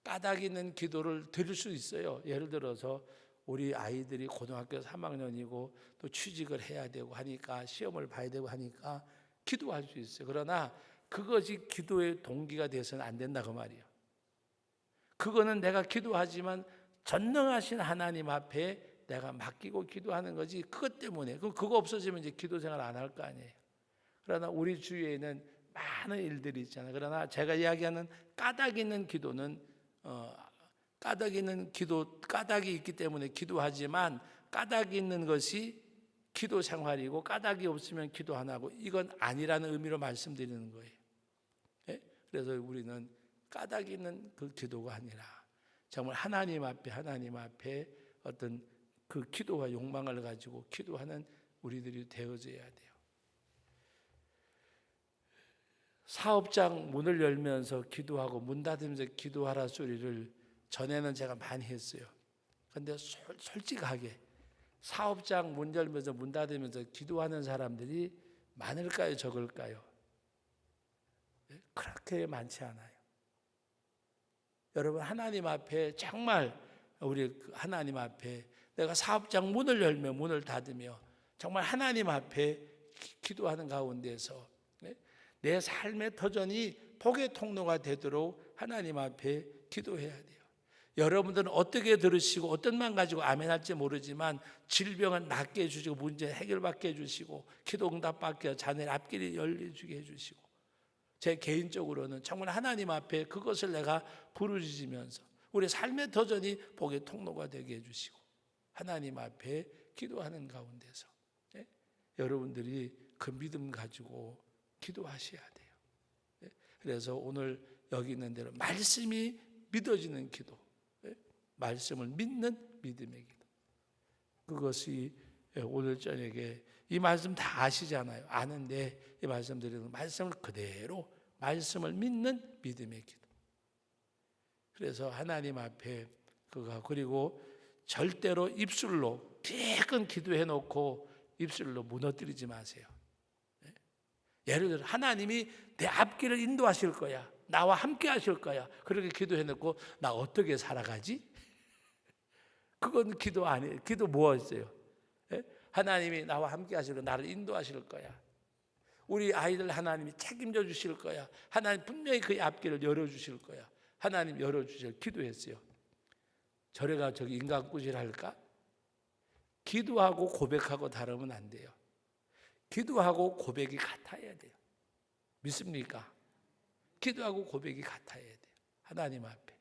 Speaker 1: 까닭 있는 기도를 드릴 수 있어요. 예를 들어서 우리 아이들이 고등학교 3학년이고 또 취직을 해야 되고 하니까 시험을 봐야 되고 하니까 기도할 수 있어요. 그러나 그것이 기도의 동기가 돼서는 안 된다 그 말이에요. 그거는 내가 기도하지만 전능하신 하나님 앞에 내가 맡기고 기도하는 거지 그것 때문에 그거 없어지면 이제 기도 생활 안 할 거 아니에요. 그러나 우리 주위에는 많은 일들이 있잖아요. 그러나 제가 이야기하는 까닭 있는 기도는 까닭이 있기 때문에 기도하지만 까닭이 있는 것이 기도 생활이고 까닭이 없으면 기도 안 하고 이건 아니라는 의미로 말씀드리는 거예요. 예? 그래서 우리는 까닭이 있는 그 기도가 아니라 정말 하나님 앞에 어떤 그 기도와 욕망을 가지고 기도하는 우리들이 되어져야 돼요. 사업장 문을 열면서 기도하고 문 닫으면서 기도하라 소리를 전에는 제가 많이 했어요. 그런데 솔직하게 사업장 문 열면서 문 닫으면서 기도하는 사람들이 많을까요? 적을까요? 그렇게 많지 않아요. 여러분, 하나님 앞에 정말 우리 하나님 앞에 내가 사업장 문을 열며 문을 닫으며 정말 하나님 앞에 기도하는 가운데서 내 삶의 터전이 복의 통로가 되도록 하나님 앞에 기도해야 돼요. 여러분들은 어떻게 들으시고 어떤 말 가지고 아멘 할지 모르지만 질병은 낫게 해주시고 문제 해결받게 해주시고 기도 응답받게 자녀의 앞길이 열려주게 해주시고 제 개인적으로는 정말 하나님 앞에 그것을 내가 부르짖으면서 우리 삶의 터전이 복의 통로가 되게 해주시고 하나님 앞에 기도하는 가운데서 여러분들이 그 믿음 가지고 기도하셔야 돼요. 그래서 오늘 여기 있는 대로 말씀이 믿어지는 기도, 말씀을 믿는 믿음의 기도, 그것이 오늘 저녁에 이 말씀 다 아시잖아요. 아는데 이 말씀 드리는 말씀을 그대로 말씀을 믿는 믿음의 기도. 그래서 하나님 앞에 그가 그리고 절대로 입술로 기껏 기도해 놓고 입술로 무너뜨리지 마세요. 예를 들어 하나님이 내 앞길을 인도하실 거야. 나와 함께 하실 거야. 그렇게 기도해 놓고 나 어떻게 살아가지? 그건 기도 아니에요. 기도 뭐였어요? 하나님이 나와 함께 하실 거야. 나를 인도하실 거야. 우리 아이들 하나님이 책임져 주실 거야. 하나님 분명히 그의 앞길을 열어주실 거야. 하나님 열어주실 기도했어요. 저래가 저기 인간꾸질할까? 기도하고 고백하고 다르면 안 돼요. 기도하고 고백이 같아야 돼요. 믿습니까? 기도하고 고백이 같아야 돼요. 하나님 앞에.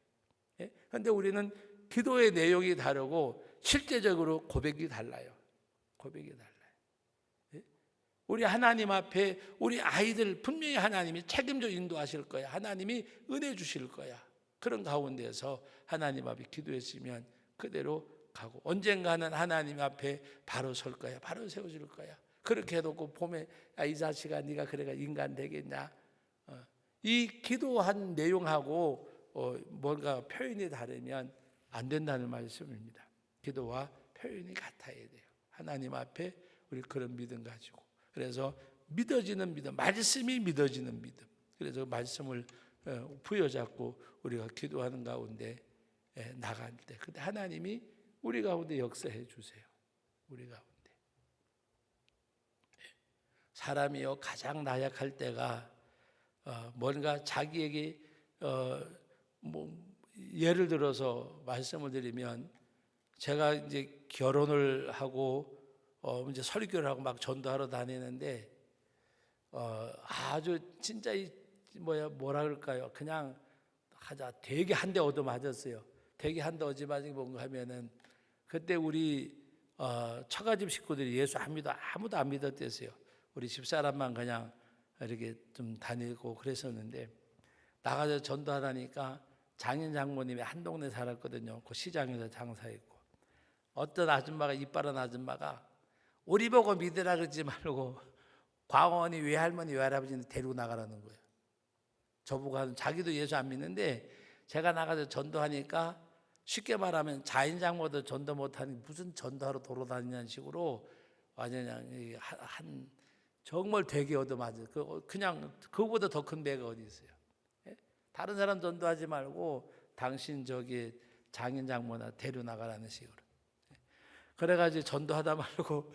Speaker 1: 그런데 우리는 기도의 내용이 다르고 실제적으로 고백이 달라요. 고백이 달라요. 우리 하나님 앞에 우리 아이들 분명히 하나님이 책임져 인도하실 거야. 하나님이 은혜 주실 거야. 그런 가운데서 하나님 앞에 기도했으면 그대로 가고 언젠가는 하나님 앞에 바로 설 거야. 바로 세워질 거야. 그렇게 해놓고 봄에 이 자식아 네가 그래가 인간 되겠냐. 이 기도한 내용하고 뭔가 표현이 다르면 안 된다는 말씀입니다. 기도와 표현이 같아야 돼요. 하나님 앞에 우리 그런 믿음 가지고. 그래서 믿어지는 믿음, 말씀이 믿어지는 믿음. 그래서 말씀을 부여잡고 우리가 기도하는 가운데 나갈 때 그때 하나님이 우리 가운데 역사해 주세요. 우리 가운데. 사람이요 가장 나약할 때가 뭔가 자기에게 예를 들어서 말씀을 드리면 제가 이제 결혼을 하고 이제 설교를 하고 막 전도하러 다니는데 아주 진짜 뭐라 그럴까요? 그냥 하자 되게 한 대 얻어 맞았어요. 되게 한 대 얻어 맞은 게 뭔가 하면은 그때 우리 처가집 식구들이 예수 안 믿어 아무도 안 믿었댔어요. 우리 집사람만 그냥 이렇게 좀 다니고 그랬었는데 나가서 전도하다니까 장인 장모님이 한 동네 살았거든요. 그 시장에서 장사했고 어떤 아줌마가 이빨은 아줌마가 우리 보고 믿으라 그러지 말고 광원이 외할머니 외할아버지는 데리고 나가라는 거예요. 저보고 자기도 예수 안 믿는데 제가 나가서 전도하니까 쉽게 말하면 자인 장모도 전도 못하니 무슨 전도하러 돌아다니냐는 식으로 완전히 한 정말 되게 얻어맞아요. 그냥 그거보다 더 큰 배가 어디 있어요? 다른 사람 전도하지 말고 당신 저기 장인 장모나 데려 나가라는 식으로. 그래가지고 전도하다 말고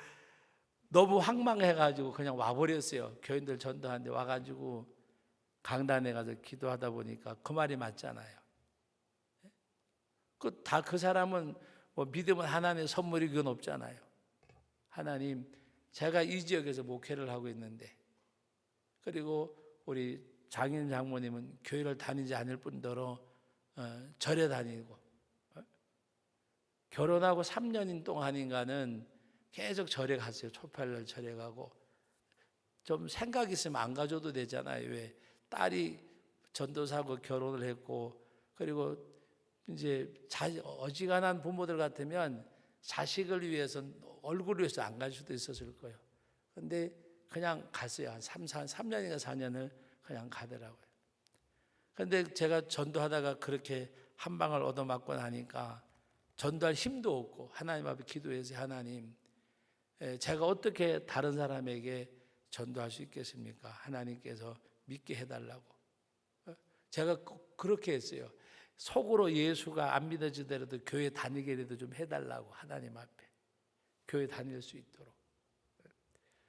Speaker 1: 너무 황망해가지고 그냥 와버렸어요. 교인들 전도하는데 와가지고 강단에 가서 기도하다 보니까 그 말이 맞잖아요. 그 사람은 뭐 믿음은 하나님의 선물이 그건 없잖아요. 하나님, 제가 이 지역에서 목회를 하고 있는데 그리고 우리 장인 장모님은 교회를 다니지 않을 뿐더러 절에 다니고 결혼하고 3년인 동안인가는 계속 절에 갔어요. 초팔날 절에 가고 좀 생각 있으면 안 가줘도 되잖아요. 왜 딸이 전도사고 결혼을 했고 그리고 이제 어지간한 부모들 같으면 자식을 위해서 얼굴을 위해서 안 갈 수도 있었을 거예요. 근데 그냥 갔어요. 한 3년인가 4년을 그냥 가더라고요. 근데 제가 전도하다가 그렇게 한 방을 얻어맞고 나니까 전도할 힘도 없고 하나님 앞에 기도해서 하나님 제가 어떻게 다른 사람에게 전도할 수 있겠습니까? 하나님께서 믿게 해달라고 제가 그렇게 했어요. 속으로 예수가 안 믿어지더라도 교회 다니게라도 좀 해달라고, 하나님 앞에 교회 다닐 수 있도록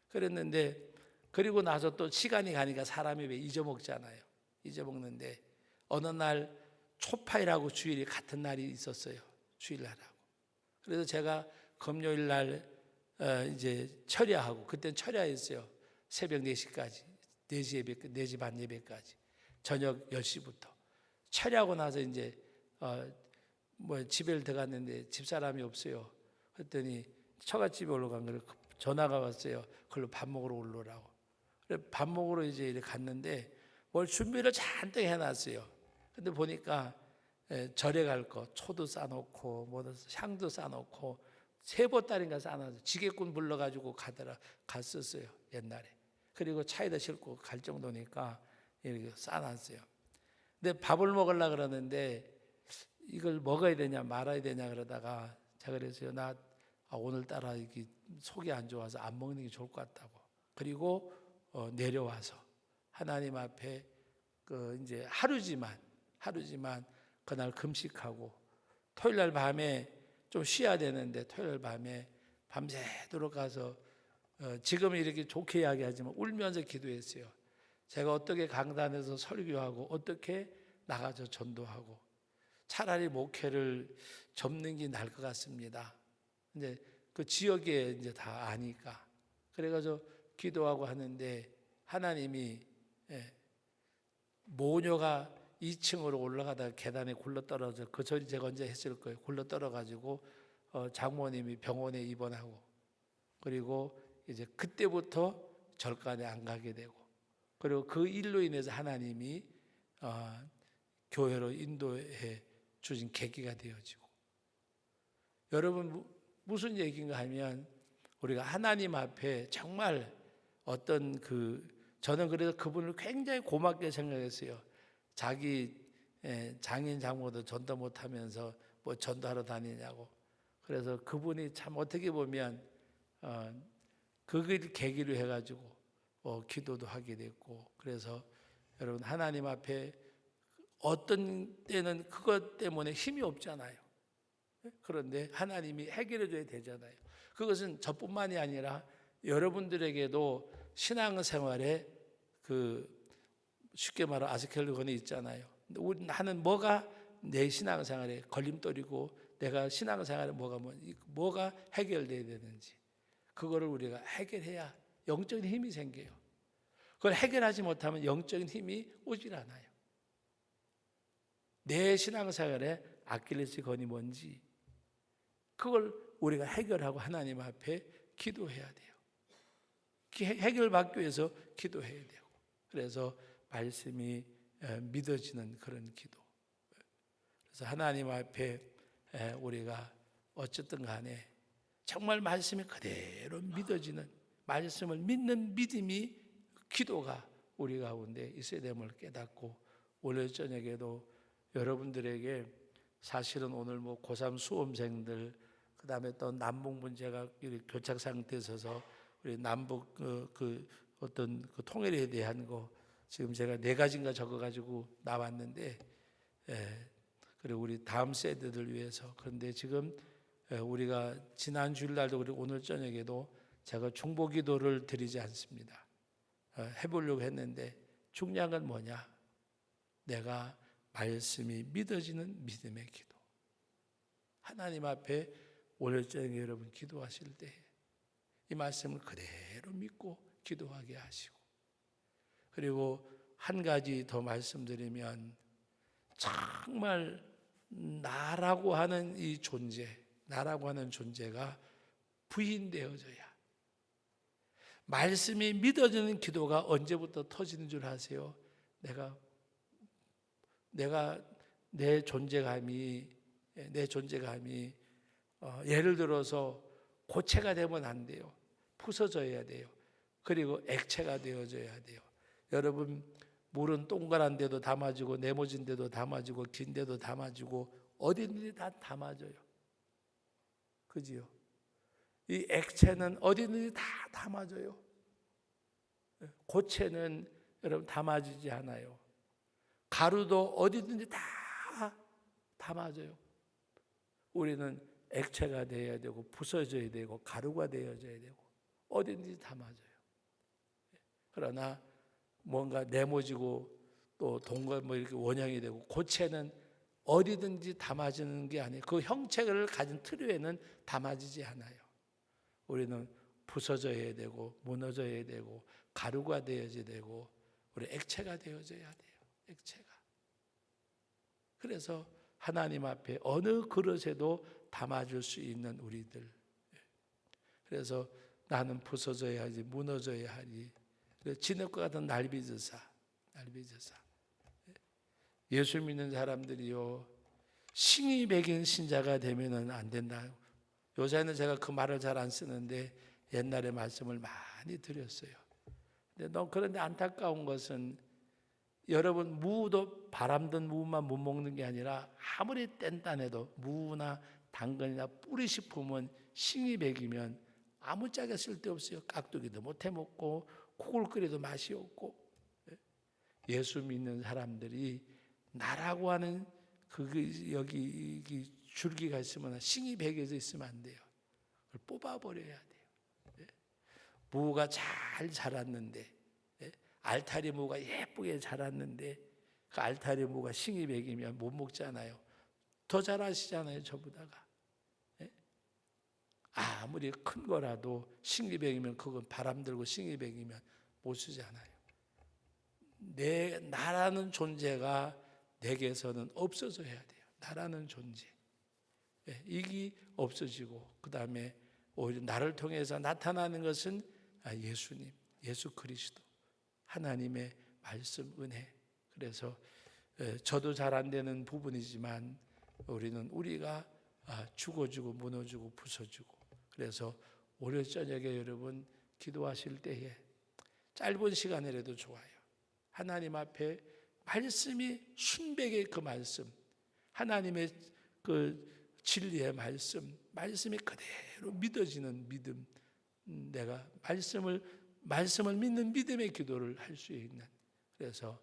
Speaker 1: 그랬는데, 그리고 나서 또 시간이 가니까 사람이 왜 잊어먹잖아요. 잊어먹는데 어느 날 초파일하고 주일이 같은 날이 있었어요. 주일날하고. 그래서 제가 금요일 날 이제 철야하고, 그때는 철야했어요. 새벽 4시까지, 4시 예배, 4시 반 예배까지, 저녁 10시부터 철야하고 나서 이제 집에 들어갔는데 집사람이 없어요. 그랬더니 처갓집에 올라간 걸 전화가 왔어요. 그걸로 밥 먹으러 올라오라고. 그래 밥 먹으러 이제 이렇게 갔는데 뭘 준비를 잔뜩 해놨어요. 근데 보니까 절에 갈 거 초도 싸놓고 뭐 향도 싸놓고 3보따리인가 싸놔서 지게꾼 불러가지고 갔었어요 옛날에. 그리고 차에다 싣고 갈 정도니까 이렇게 싸놨어요. 근데 밥을 먹으려고 그러는데 이걸 먹어야 되냐 말아야 되냐 그러다가 제가 그랬어요. 나 오늘따라 이게 속이 안 좋아서 안 먹는 게 좋을 것 같다고. 그리고 내려와서 하나님 앞에 이제 하루지만 그날 금식하고, 토요일 날 밤에 좀 쉬어야 되는데 토요일 밤에 밤새도록 가서 지금은 이렇게 좋게 이야기하지만 울면서 기도했어요. 제가 어떻게 강단에서 설교하고 어떻게 나가서 전도하고, 차라리 목회를 접는 게 나을 것 같습니다. 이제 그 지역에 이제 다 아니까. 그래가지고 기도하고 하는데 하나님이 모녀가 2층으로 올라가다가 계단에 굴러떨어져, 그 소리 제가 언제 했을 거예요. 굴러떨어가지고 장모님이 병원에 입원하고, 그리고 이제 그때부터 절간에 안 가게 되고, 그리고 그 일로 인해서 하나님이 교회로 인도해 주신 계기가 되어지고. 여러분 무슨 얘기인가 하면, 우리가 하나님 앞에 정말 어떤 저는 그래서 그분을 굉장히 고맙게 생각했어요. 자기 장인 장모도 전도 못하면서 뭐 전도하러 다니냐고. 그래서 그분이 참 어떻게 보면 그걸 계기로 해가지고 기도도 하게 됐고. 그래서 여러분 하나님 앞에 어떤 때는 그것 때문에 힘이 없잖아요. 그런데 하나님이 해결해 줘야 되잖아요. 그것은 저뿐만이 아니라 여러분들에게도 신앙생활에 쉽게 말하면 아스켈리건이 있잖아요. 나는 뭐가 내 신앙생활에 걸림돌이고, 내가 신앙생활에 뭐가 해결돼야 되는지, 그거를 우리가 해결해야 영적인 힘이 생겨요. 그걸 해결하지 못하면 영적인 힘이 오질 않아요. 내 신앙생활에 아킬레스건이 뭔지 그걸 우리가 해결하고 하나님 앞에 기도해야 돼요. 해결받기 위해서 기도해야 되고. 그래서 말씀이 믿어지는 그런 기도. 그래서 하나님 앞에 우리가 어쨌든 간에 정말 말씀이 그대로 믿어지는, 말씀을 믿는 믿음이, 기도가 우리 가운데 있어야 됨을 깨닫고, 오늘 저녁에도 여러분들에게 사실은 오늘 뭐 고3 수험생들, 그 다음에 또 남북 문제가 교착 상태에 있어서 우리 남북 어떤 통일에 대한 거 지금 제가 4가지인가 적어가지고 나왔는데, 그리고 우리 다음 세대들 위해서. 그런데 지금 우리가 지난 주일날도 그리고 오늘 저녁에도 제가 중보기도를 드리지 않습니다. 해보려고 했는데 중요한 건 뭐냐? 내가 말씀이 믿어지는 믿음의 기도. 하나님 앞에 오늘 저녁에 여러분 기도하실 때 이 말씀을 그대로 믿고 기도하게 하시고, 그리고 한 가지 더 말씀드리면, 정말 나라고 하는 이 존재, 나라고 하는 존재가 부인되어져야, 말씀이 믿어지는 기도가 언제부터 터지는 줄 아세요? 내가 내 존재감이 예를 들어서 고체가 되면 안 돼요. 부서져야 돼요. 그리고 액체가 되어져야 돼요. 여러분, 물은 동그란 데도 담아지고 네모진 데도 담아지고 긴 데도 담아지고 어디든지 다 담아져요. 그지요? 이 액체는 어디든지 다 담아져요. 고체는 여러분 담아지지 않아요. 가루도 어디든지 다 맞아요. 우리는 액체가 되어야 되고 부서져야 되고 가루가 되어져야 되고 어디든지 다 맞아요. 그러나 뭔가 네모지고 또 동글 뭐 이렇게 원형이 되고 고체는 어디든지 다 맞는 게 아니에요. 그 형체를 가진 틀에는 다 맞지 않아요. 우리는 부서져야 되고 무너져야 되고 가루가 되어져야 되고 우리 액체가 되어져야 돼요. 액체가. 그래서 하나님 앞에 어느 그릇에도 담아줄 수 있는 우리들. 그래서 나는 부서져야 하지 무너져야 하니 진흙과 같은 날 빚으사. 예수 믿는 사람들이요 신이 배긴 신자가 되면은 안 된다. 요새는 제가 그 말을 잘 안 쓰는데 옛날에 말씀을 많이 드렸어요. 그런데 안타까운 것은 여러분 무도 바람든 무만 못 먹는 게 아니라 아무리 뗀단해도 무나 당근이나 뿌리식품은 신이 배기면 아무짝에 쓸데없어요. 깍두기도 못 해먹고 콩을 끓여도 맛이 없고. 예수 믿는 사람들이 나라고 하는 여기 줄기가 있으면 신이 배겨져 있으면 안 돼요. 그걸 뽑아버려야 돼요. 무가 잘 자랐는데 알타리 무가 예쁘게 자랐는데 그 알타리 무가 신이 배기면 못 먹잖아요. 더 잘하시잖아요, 저보다가. 아무리 큰 거라도 신이 배기면 그건 바람 들고 신이 배기면 못 쓰잖아요. 나라는 존재가 내게서는 없어져야 돼요. 나라는 존재. 이게 없어지고 그 다음에 오히려 나를 통해서 나타나는 것은 예수님, 예수 그리스도, 하나님의 말씀, 은혜. 그래서 저도 잘 안 되는 부분이지만 우리가 죽어지고 무너지고 부서지고. 그래서 오늘 저녁에 여러분 기도하실 때에 짧은 시간이라도 좋아요. 하나님 앞에 말씀이 순백의 그 말씀, 하나님의 그 진리의 말씀이 그대로 믿어지는 믿음, 내가 말씀을 믿는 믿음의 기도를 할 수 있는. 그래서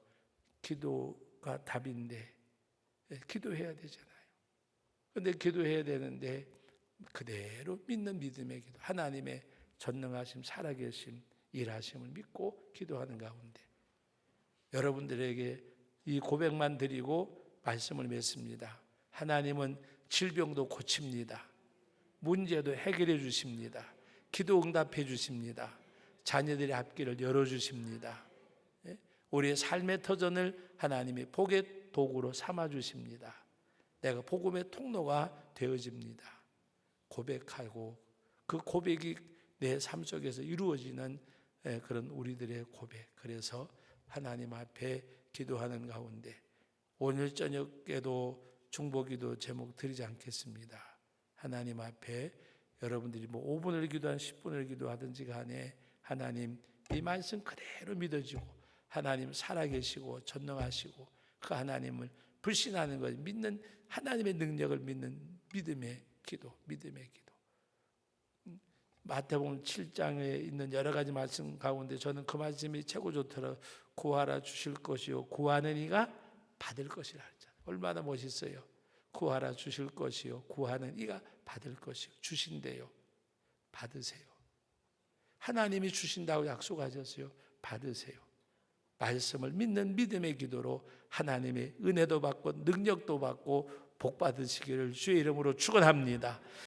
Speaker 1: 기도가 답인데 기도해야 되잖아요. 그런데 기도해야 되는데 그대로 믿는 믿음의 기도, 하나님의 전능하심, 살아계심, 일하심을 믿고 기도하는 가운데 여러분들에게 이 고백만 드리고 말씀을 맺습니다. 하나님은 질병도 고칩니다. 문제도 해결해 주십니다. 기도 응답해 주십니다. 자녀들의 앞길을 열어주십니다. 우리의 삶의 터전을 하나님이 복의 도구로 삼아 주십니다. 내가 복음의 통로가 되어집니다. 고백하고 그 고백이 내 삶 속에서 이루어지는 그런 우리들의 고백. 그래서 하나님 앞에 기도하는 가운데 오늘 저녁에도 중보기도 제목 드리지 않겠습니다. 하나님 앞에 여러분들이 5분을 기도한 10분을 기도하든지 간에 하나님 이 말씀 그대로 믿어지고 하나님 살아계시고 전능하시고 그 하나님을 불신하는 것, 믿는 하나님의 능력을 믿는 믿음의 기도. 마태복음 7장에 있는 여러 가지 말씀 가운데 저는 그 말씀이 최고 좋더라고요. 구하라 주실 것이요 구하는 이가 받을 것이라 했잖아요. 얼마나 멋있어요. 구하라 주실 것이요 구하는 이가 받을 것이요. 주신대요. 받으세요. 하나님이 주신다고 약속하셨어요. 받으세요. 말씀을 믿는 믿음의 기도로 하나님의 은혜도 받고 능력도 받고 복 받으시기를 주의 이름으로 축원합니다.